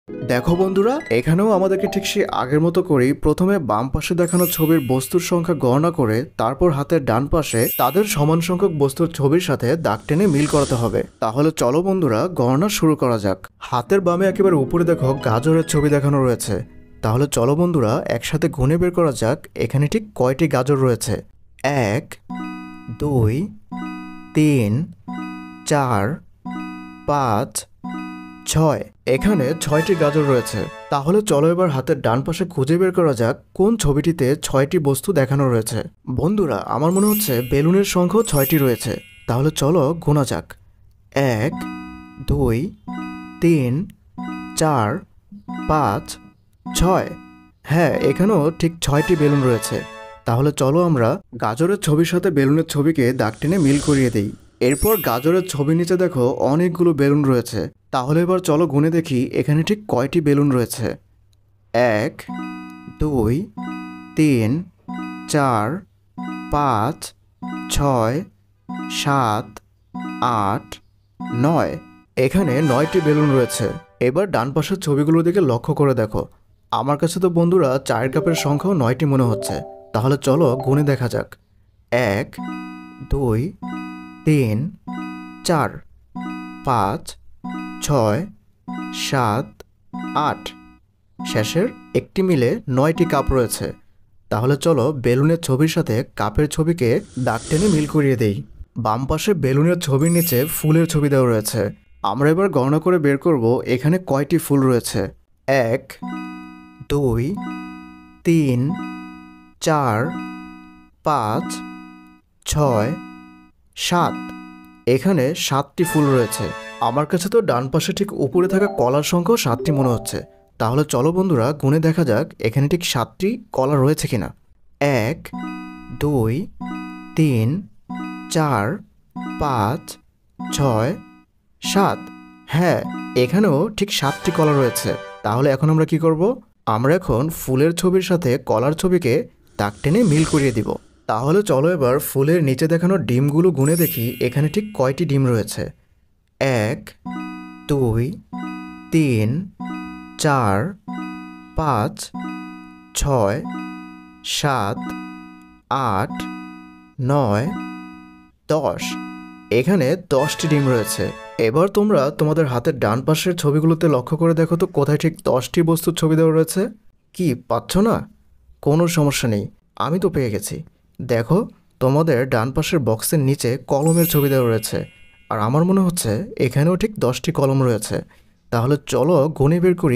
দেখো বন্ধুরা, এখানেও আমাদেরকে ঠিক সেই আগের মতো করেই প্রথমে বাম পাশে দেখানো ছবির বস্তুর সংখ্যা গণনা করে তারপর হাতের ডান পাশে তাদের সমান সংখ্যক বস্তুর ছবির সাথে দাগ টেনে মিল করাতে হবে। তাহলে চলো বন্ধুরা, গণনা শুরু করা যাক। হাতের বামে একেবারে উপরে দেখো গাজরের ছবি দেখানো রয়েছে। তাহলে চলো বন্ধুরা, একসাথে গুণে বের করা যাক এখানে ঠিক কয়টি গাজর রয়েছে। 1 2 3 4 5 6। এখানে 6টি গাজর রয়েছে। তাহলে চলো এবার হাতের ডান পাশে খুঁজে বের করা যাক কোন ছবিটিতে 6টি বস্তু দেখানো রয়েছে। বন্ধুরা, আমার মনে হচ্ছে বেলুনের সংখ্যাও 6টি রয়েছে। তাহলে চলো গোনা যাক। 1 2 3 4 5 6। হ্যাঁ, এখানেও ঠিক 6টি বেলুন রয়েছে। তাহলে চলো আমরা গাজরের ছবির সাথে বেলুনের ছবিকে দাগ টেনে মিল করিয়ে দিই। এরপর গাজরের ছবির নিচে দেখো অনেকগুলো বেলুন রয়েছে। তাহলে এবার চলো গুনে দেখি এখানে ঠিক কয়টি বেলুন রয়েছে। 1 2 3 4 5 6 7 8 9। এখানে 9টি বেলুন রয়েছে। এবার ডান পাশের ছবিগুলোর দিকে লক্ষ্য করে দেখো। আমার কাছে তো বন্ধুরা চায়ের কাপের সংখ্যাও 9টি মনে হচ্ছে। তাহলে চলো গুনে দেখা যাক। 1 2 3 4 5 6 7 8। শেষের একটি মিলে 9টি কাপ রয়েছে। তাহলে চলো বেলুনের ছবির সাথে কাপের ছবিকে দাগ টেনে মিল করিয়ে দেই। বাম পাশে বেলুনের ছবির নিচে ফুলের ছবি দেওয়া রয়েছে। আমরা এবার গণনা করে বের করব এখানে কয়টি ফুল রয়েছে। 1 2 3 4 5 6 7। এখানে 7টি ফুল রয়েছে। আমার কাছে তো ডান পাশে ঠিক উপরে থাকা কলার সংখ্যাও 7টি মনে হচ্ছে। তাহলে চলো বন্ধুরা গুনে দেখা যাক এখানে ঠিক 7টি কলা রয়েছে কিনা। 1 2 3 4 5 6 7। হ্যাঁ, এখানেও ঠিক 7টি কলা রয়েছে। তাহলে এখন আমরা কি করব? আমরা এখন ফুলের ছবির সাথে কলার ছবিকে দাগ টেনে মিল করিয়ে দিব। তাহলে চলো এবার ফুলের নিচে দেখানো ডিমগুলো গুনে দেখি এখানে ঠিক কয়টি ডিম রয়েছে। 1 2 3 4 5 6 7 8 9 10। এখানে 10টি ডিম রয়েছে। এবার তোমরা তোমাদের হাতের ডান পাশের ছবিগুলোতে লক্ষ্য করে দেখো তো কোথায় ঠিক 10টি বস্তুর ছবি দেওয়া রয়েছে। কি পাচ্ছ না? কোনো সমস্যা নেই, আমি তো পেয়ে গেছি। দেখো, তোমাদের ডান পাশের বক্সের নিচে কলমের ছবি দেওয়া রয়েছে। আর আমার মনে হচ্ছে এখানেও ঠিক 10টি কলম রয়েছে। তাহলে চলো গুনে বের করি